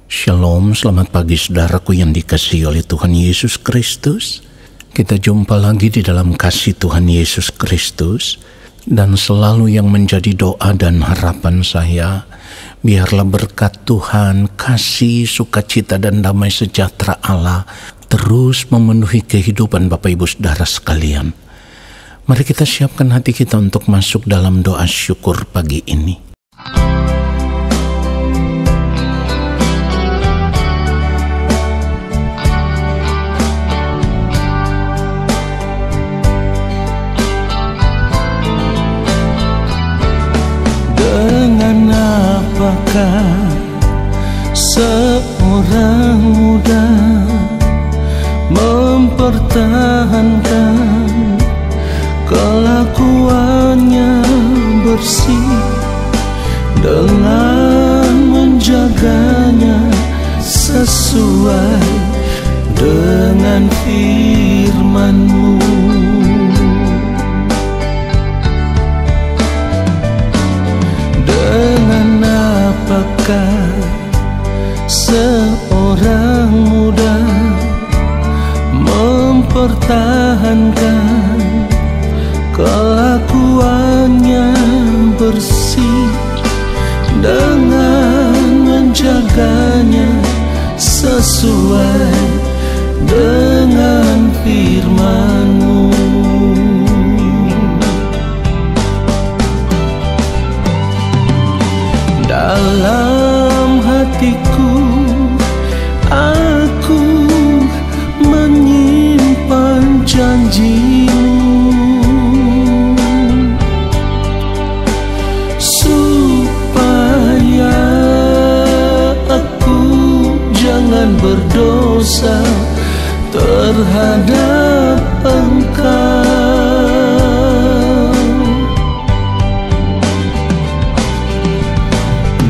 Shalom, selamat pagi saudaraku yang dikasihi oleh Tuhan Yesus Kristus. Kita jumpa lagi di dalam kasih Tuhan Yesus Kristus. Dan selalu yang menjadi doa dan harapan saya, biarlah berkat Tuhan, kasih, sukacita dan damai sejahtera Allah terus memenuhi kehidupan Bapak Ibu Saudara sekalian. Mari kita siapkan hati kita untuk masuk dalam doa syukur pagi ini. Dengan apakah seorang muda mempertahankan kelakuannya bersih dengan menjaganya sesuai dengan firman-Mu. Dengan apakah seorang muda mempertahankan kelakuannya bersih dengan menjaganya sesuai dengan firman-Mu. Dalam hatiku aku menyimpan janji-Mu, supaya aku jangan berdosa terhadap Engkau.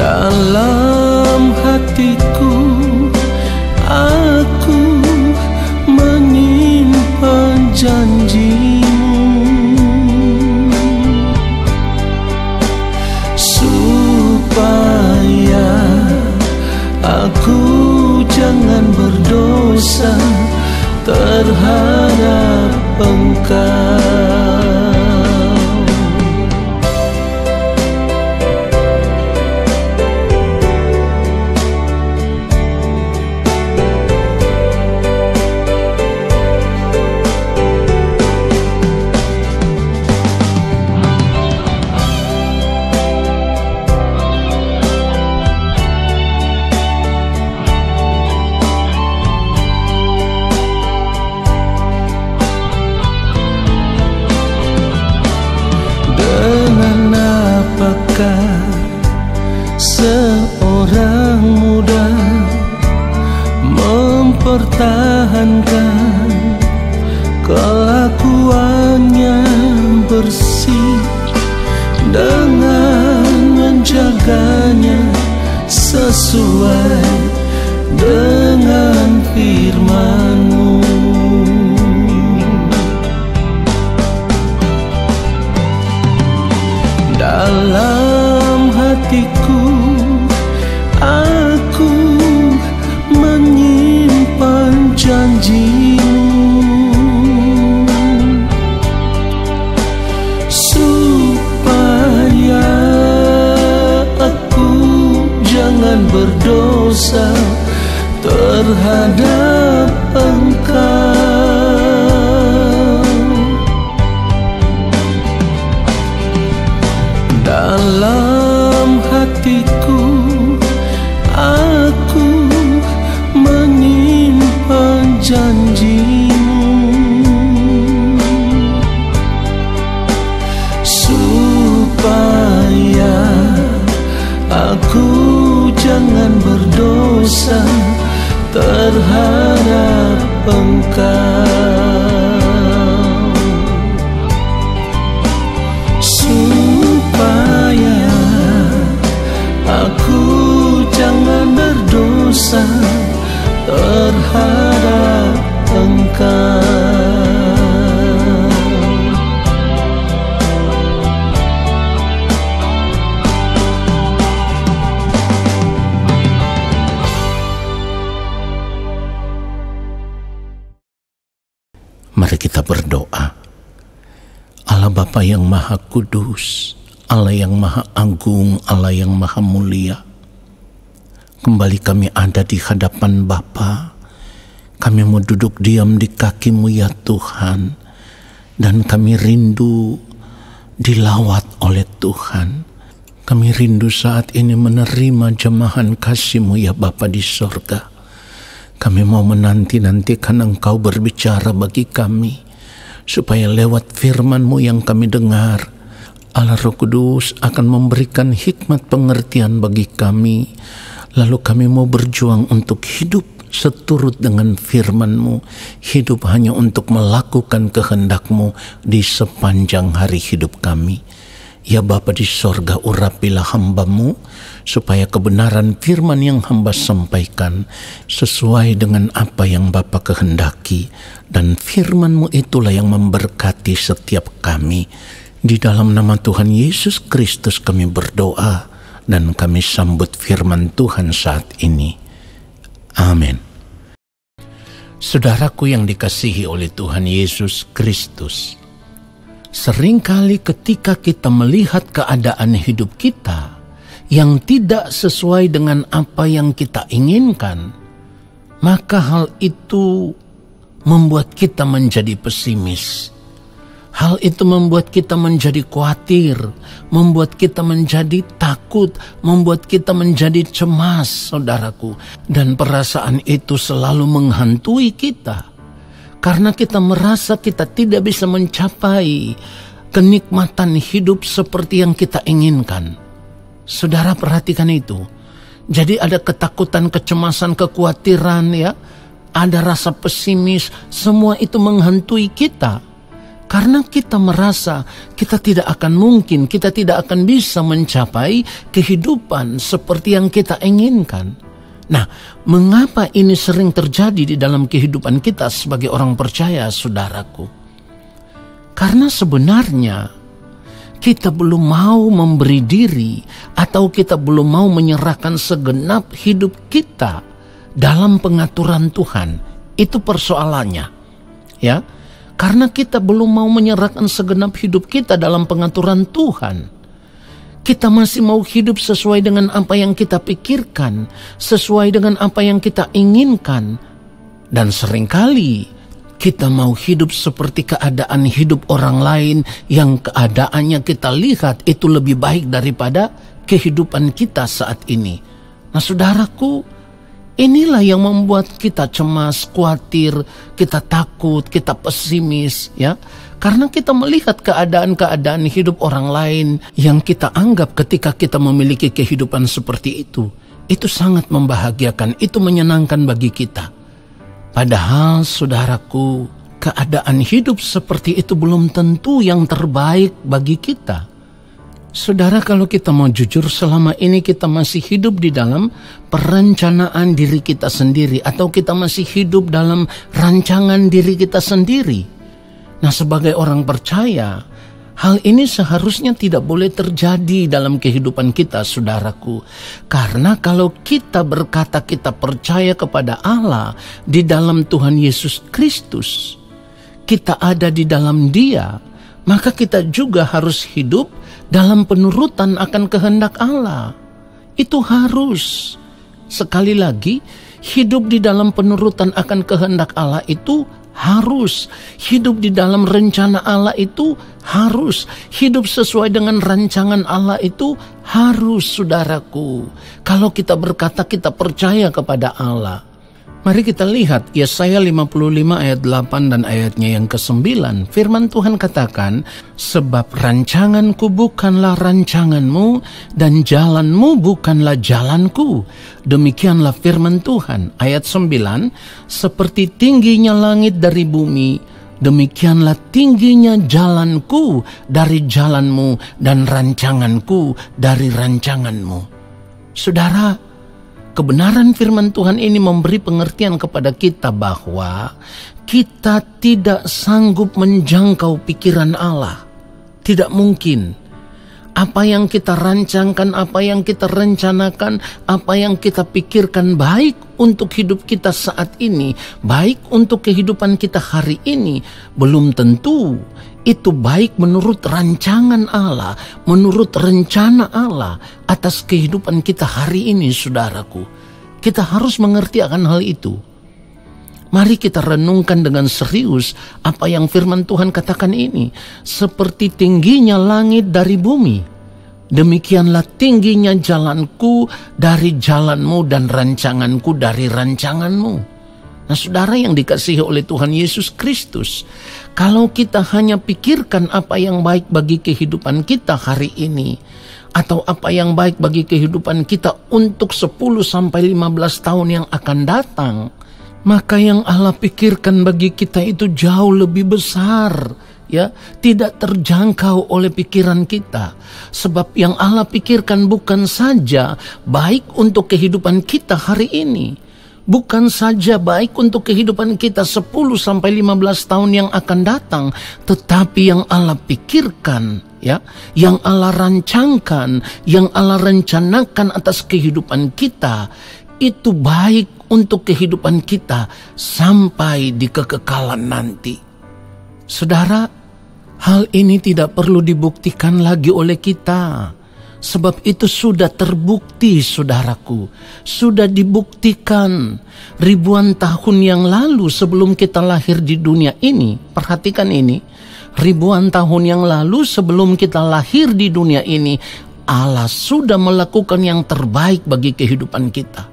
Dalam hatiku aku menyimpan janji-Mu, supaya aku jangan berdosa terhadap Engkau. Apakah seorang muda mempertahankan kelakuannya bersih dengan menjaganya sesuai dengan firman-Mu. Dalam hatiku aku menyimpan janji-Mu, supaya aku jangan berdosa terhadap Engkau. Dalam hatiku aku menyimpan janji-Mu, supaya aku jangan berdosa terhadap Engkau. Supaya aku jangan berdosa terhadap Engkau. Bapa yang Maha Kudus, Allah yang Maha Agung, Allah yang Maha Mulia, kembali kami ada di hadapan Bapa. Kami mau duduk diam di kaki-Mu ya Tuhan, dan kami rindu dilawat oleh Tuhan. Kami rindu saat ini menerima jemahan kasih-Mu ya Bapa di sorga. Kami mau menanti-nantikan Engkau berbicara bagi kami, supaya lewat firman-Mu yang kami dengar, Allah Roh Kudus akan memberikan hikmat pengertian bagi kami. Lalu kami mau berjuang untuk hidup seturut dengan firman-Mu, hidup hanya untuk melakukan kehendak-Mu di sepanjang hari hidup kami. Ya Bapa di sorga, urapilah hamba-Mu, supaya kebenaran firman yang hamba sampaikan sesuai dengan apa yang Bapa kehendaki, dan firman-Mu itulah yang memberkati setiap kami. Di dalam nama Tuhan Yesus Kristus kami berdoa, dan kami sambut firman Tuhan saat ini. Amin. Saudaraku yang dikasihi oleh Tuhan Yesus Kristus, seringkali ketika kita melihat keadaan hidup kita yang tidak sesuai dengan apa yang kita inginkan, maka hal itu membuat kita menjadi pesimis. Hal itu membuat kita menjadi khawatir, membuat kita menjadi takut, membuat kita menjadi cemas, saudaraku. Dan perasaan itu selalu menghantui kita, karena kita merasa kita tidak bisa mencapai kenikmatan hidup seperti yang kita inginkan. Saudara perhatikan itu. Jadi ada ketakutan, kecemasan, kekhawatiran, ya. Ada rasa pesimis, semua itu menghantui kita. Karena kita merasa kita tidak akan mungkin, kita tidak akan bisa mencapai kehidupan seperti yang kita inginkan. Nah, mengapa ini sering terjadi di dalam kehidupan kita sebagai orang percaya, saudaraku? Karena sebenarnya kita belum mau memberi diri, atau kita belum mau menyerahkan segenap hidup kita dalam pengaturan Tuhan. Itu persoalannya, ya. Karena kita belum mau menyerahkan segenap hidup kita dalam pengaturan Tuhan. Kita masih mau hidup sesuai dengan apa yang kita pikirkan, sesuai dengan apa yang kita inginkan. Dan seringkali kita mau hidup seperti keadaan hidup orang lain yang keadaannya kita lihat itu lebih baik daripada kehidupan kita saat ini. Nah, saudaraku, inilah yang membuat kita cemas, khawatir, kita takut, kita pesimis, ya. Karena kita melihat keadaan-keadaan hidup orang lain yang kita anggap ketika kita memiliki kehidupan seperti itu sangat membahagiakan, itu menyenangkan bagi kita. Padahal, saudaraku, keadaan hidup seperti itu belum tentu yang terbaik bagi kita. Saudara, kalau kita mau jujur, selama ini kita masih hidup di dalam perencanaan diri kita sendiri, atau kita masih hidup dalam rancangan diri kita sendiri. Nah, sebagai orang percaya, hal ini seharusnya tidak boleh terjadi dalam kehidupan kita, saudaraku. Karena kalau kita berkata kita percaya kepada Allah di dalam Tuhan Yesus Kristus, kita ada di dalam Dia, maka kita juga harus hidup dalam penurutan akan kehendak Allah. Itu harus. Sekali lagi, hidup di dalam penurutan akan kehendak Allah itu harus. Hidup di dalam rencana Allah itu harus. Hidup sesuai dengan rancangan Allah itu harus, saudaraku. Kalau kita berkata kita percaya kepada Allah. Mari kita lihat Yesaya 55 ayat 8 dan ayatnya yang ke-9. Firman Tuhan katakan, sebab rancanganku bukanlah rancanganmu, dan jalanmu bukanlah jalanku. Demikianlah firman Tuhan. Ayat 9, seperti tingginya langit dari bumi, demikianlah tingginya jalanku dari jalanmu, dan rancanganku dari rancanganmu. Saudara, kebenaran firman Tuhan ini memberi pengertian kepada kita bahwa kita tidak sanggup menjangkau pikiran Allah. Tidak mungkin. Apa yang kita rancangkan, apa yang kita rencanakan, apa yang kita pikirkan baik untuk hidup kita saat ini, baik untuk kehidupan kita hari ini, belum tentu itu baik menurut rancangan Allah, menurut rencana Allah atas kehidupan kita hari ini, saudaraku. Kita harus mengerti akan hal itu. Mari kita renungkan dengan serius apa yang firman Tuhan katakan ini. Seperti tingginya langit dari bumi, demikianlah tingginya jalanku dari jalanmu dan rancanganku dari rancanganmu. Nah, saudara yang dikasihi oleh Tuhan Yesus Kristus, kalau kita hanya pikirkan apa yang baik bagi kehidupan kita hari ini, atau apa yang baik bagi kehidupan kita untuk 10-15 tahun yang akan datang, maka yang Allah pikirkan bagi kita itu jauh lebih besar, ya, tidak terjangkau oleh pikiran kita. Sebab yang Allah pikirkan bukan saja baik untuk kehidupan kita hari ini, bukan saja baik untuk kehidupan kita 10-15 tahun yang akan datang, tetapi yang Allah pikirkan, ya, yang Allah rancangkan, yang Allah rencanakan atas kehidupan kita, itu baik untuk kehidupan kita sampai di kekekalan nanti. Saudara, hal ini tidak perlu dibuktikan lagi oleh kita. Sebab itu sudah terbukti, saudaraku. Sudah dibuktikan ribuan tahun yang lalu sebelum kita lahir di dunia ini. Perhatikan ini. Ribuan tahun yang lalu sebelum kita lahir di dunia ini, Allah sudah melakukan yang terbaik bagi kehidupan kita.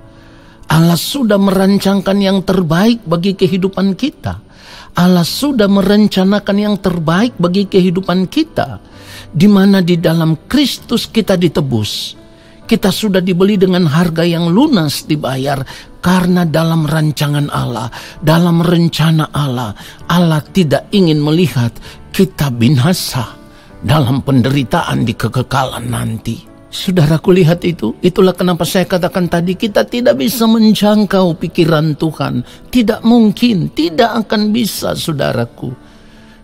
Allah sudah merancangkan yang terbaik bagi kehidupan kita. Allah sudah merencanakan yang terbaik bagi kehidupan kita. Di mana di dalam Kristus kita ditebus. Kita sudah dibeli dengan harga yang lunas dibayar. Karena dalam rancangan Allah, dalam rencana Allah, Allah tidak ingin melihat kita binasa dalam penderitaan di kekekalan nanti. Saudaraku, lihat itu. Itulah kenapa saya katakan tadi, kita tidak bisa menjangkau pikiran Tuhan. Tidak mungkin, tidak akan bisa, saudaraku.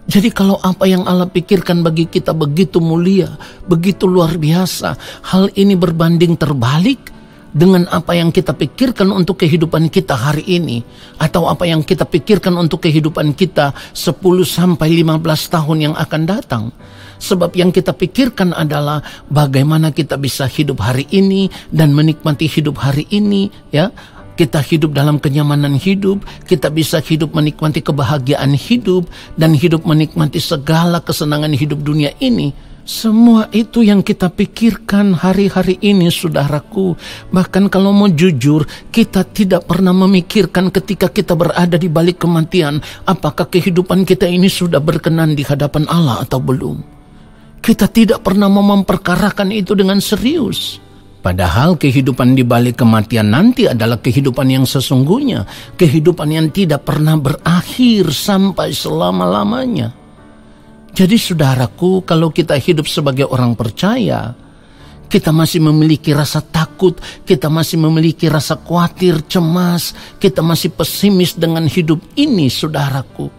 Jadi kalau apa yang Allah pikirkan bagi kita begitu mulia, begitu luar biasa, hal ini berbanding terbalik dengan apa yang kita pikirkan untuk kehidupan kita hari ini, atau apa yang kita pikirkan untuk kehidupan kita 10-15 tahun yang akan datang. Sebab yang kita pikirkan adalah bagaimana kita bisa hidup hari ini dan menikmati hidup hari ini, ya. Kita hidup dalam kenyamanan hidup, kita bisa hidup menikmati kebahagiaan hidup, dan hidup menikmati segala kesenangan hidup dunia ini. Semua itu yang kita pikirkan hari-hari ini, saudaraku. Bahkan kalau mau jujur, kita tidak pernah memikirkan ketika kita berada di balik kematian, apakah kehidupan kita ini sudah berkenan di hadapan Allah atau belum. Kita tidak pernah memperkarakan itu dengan serius. Padahal kehidupan di balik kematian nanti adalah kehidupan yang sesungguhnya, kehidupan yang tidak pernah berakhir sampai selama-lamanya. Jadi saudaraku, kalau kita hidup sebagai orang percaya, kita masih memiliki rasa takut, kita masih memiliki rasa khawatir, cemas, kita masih pesimis dengan hidup ini, saudaraku.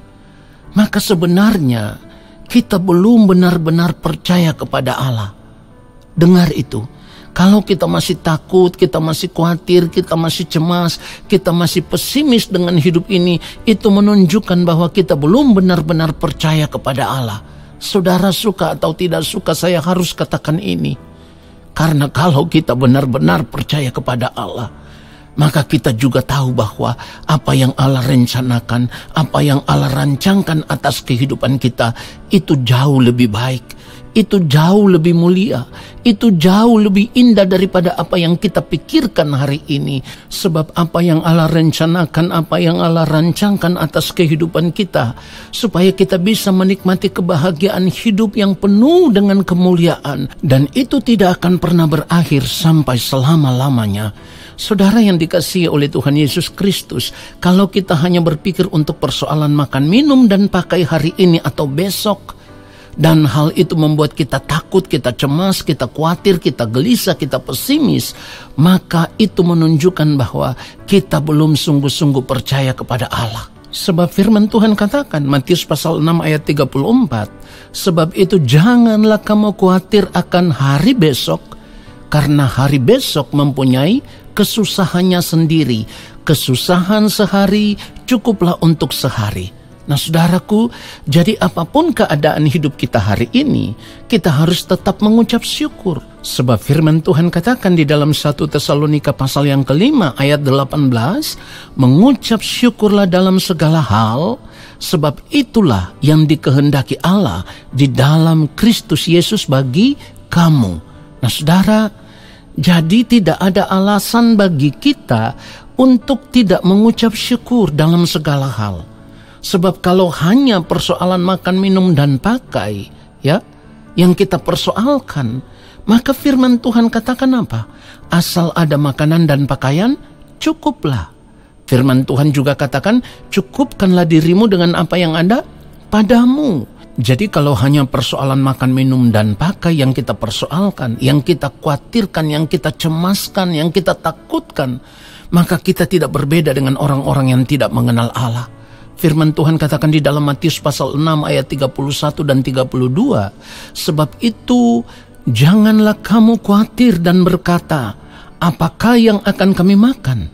Maka sebenarnya kita belum benar-benar percaya kepada Allah. Dengar itu. Kalau kita masih takut, kita masih khawatir, kita masih cemas, kita masih pesimis dengan hidup ini, itu menunjukkan bahwa kita belum benar-benar percaya kepada Allah. Saudara suka atau tidak suka, saya harus katakan ini. Karena kalau kita benar-benar percaya kepada Allah, maka kita juga tahu bahwa apa yang Allah rencanakan, apa yang Allah rancangkan atas kehidupan kita, itu jauh lebih baik. Itu jauh lebih mulia, itu jauh lebih indah daripada apa yang kita pikirkan hari ini. Sebab apa yang Allah rencanakan, apa yang Allah rancangkan atas kehidupan kita, supaya kita bisa menikmati kebahagiaan hidup yang penuh dengan kemuliaan. Dan itu tidak akan pernah berakhir sampai selama-lamanya. Saudara yang dikasihi oleh Tuhan Yesus Kristus, kalau kita hanya berpikir untuk persoalan makan, minum, dan pakai hari ini atau besok, dan hal itu membuat kita takut, kita cemas, kita khawatir, kita gelisah, kita pesimis, maka itu menunjukkan bahwa kita belum sungguh-sungguh percaya kepada Allah. Sebab firman Tuhan katakan, Matius pasal 6 ayat 34, sebab itu janganlah kamu khawatir akan hari besok, karena hari besok mempunyai kesusahannya sendiri. Kesusahan sehari cukuplah untuk sehari. Nah saudaraku, jadi apapun keadaan hidup kita hari ini, kita harus tetap mengucap syukur. Sebab firman Tuhan katakan di dalam 1 Tesalonika pasal yang ke-5 ayat 18, mengucap syukurlah dalam segala hal, sebab itulah yang dikehendaki Allah di dalam Kristus Yesus bagi kamu. Nah saudara, jadi tidak ada alasan bagi kita untuk tidak mengucap syukur dalam segala hal. Sebab kalau hanya persoalan makan, minum, dan pakai, ya, yang kita persoalkan, maka firman Tuhan katakan apa? Asal ada makanan dan pakaian, cukuplah. Firman Tuhan juga katakan, cukupkanlah dirimu dengan apa yang ada padamu. Jadi kalau hanya persoalan makan, minum, dan pakai yang kita persoalkan, yang kita khawatirkan, yang kita cemaskan, yang kita takutkan, maka kita tidak berbeda dengan orang-orang yang tidak mengenal Allah. Firman Tuhan katakan di dalam Matius pasal 6 ayat 31 dan 32, sebab itu janganlah kamu khawatir dan berkata, apakah yang akan kami makan?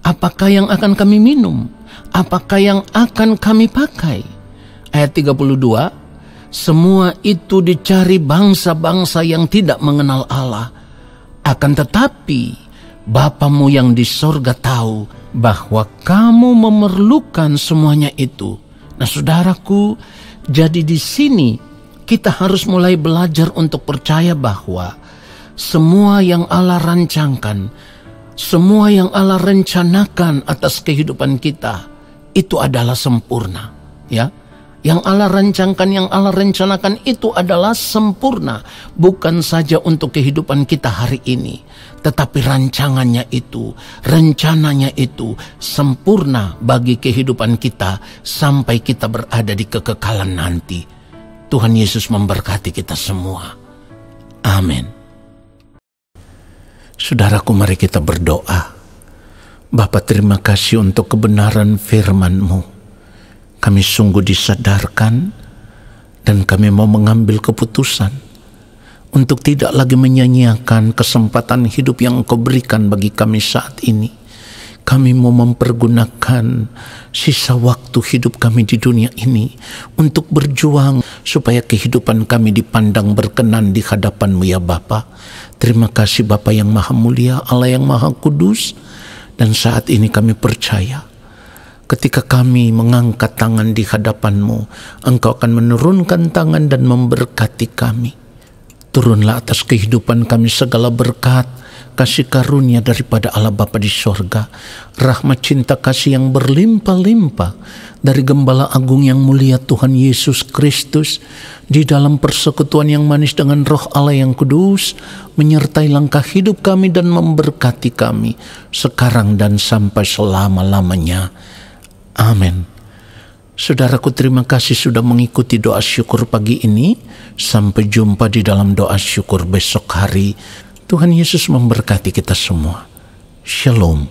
Apakah yang akan kami minum? Apakah yang akan kami pakai? Ayat 32, semua itu dicari bangsa-bangsa yang tidak mengenal Allah. Akan tetapi Bapamu yang di sorga tahu bahwa kamu memerlukan semuanya itu. Nah saudaraku, jadi di sini kita harus mulai belajar untuk percaya bahwa semua yang Allah rancangkan, semua yang Allah rencanakan atas kehidupan kita, itu adalah sempurna. Ya, yang Allah rancangkan, yang Allah rencanakan itu adalah sempurna. Bukan saja untuk kehidupan kita hari ini, tetapi rancangannya itu, rencananya itu sempurna bagi kehidupan kita sampai kita berada di kekekalan nanti. Tuhan Yesus memberkati kita semua. Amin. Saudaraku, mari kita berdoa. Bapa, terima kasih untuk kebenaran firman-Mu. Kami sungguh disadarkan dan kami mau mengambil keputusan untuk tidak lagi menyia-nyiakan kesempatan hidup yang Engkau berikan bagi kami saat ini. Kami mau mempergunakan sisa waktu hidup kami di dunia ini untuk berjuang supaya kehidupan kami dipandang berkenan di hadapan-Mu ya Bapa. Terima kasih Bapa yang Maha Mulia, Allah yang Maha Kudus. Dan saat ini kami percaya ketika kami mengangkat tangan di hadapan-Mu, Engkau akan menurunkan tangan dan memberkati kami. Turunlah atas kehidupan kami segala berkat, kasih karunia daripada Allah Bapa di sorga, rahmat cinta kasih yang berlimpah-limpah dari Gembala Agung yang mulia Tuhan Yesus Kristus, di dalam persekutuan yang manis dengan Roh Allah yang kudus, menyertai langkah hidup kami dan memberkati kami sekarang dan sampai selama-lamanya. Amin. Saudaraku, terima kasih sudah mengikuti doa syukur pagi ini. Sampai jumpa di dalam doa syukur besok hari. Tuhan Yesus memberkati kita semua. Shalom.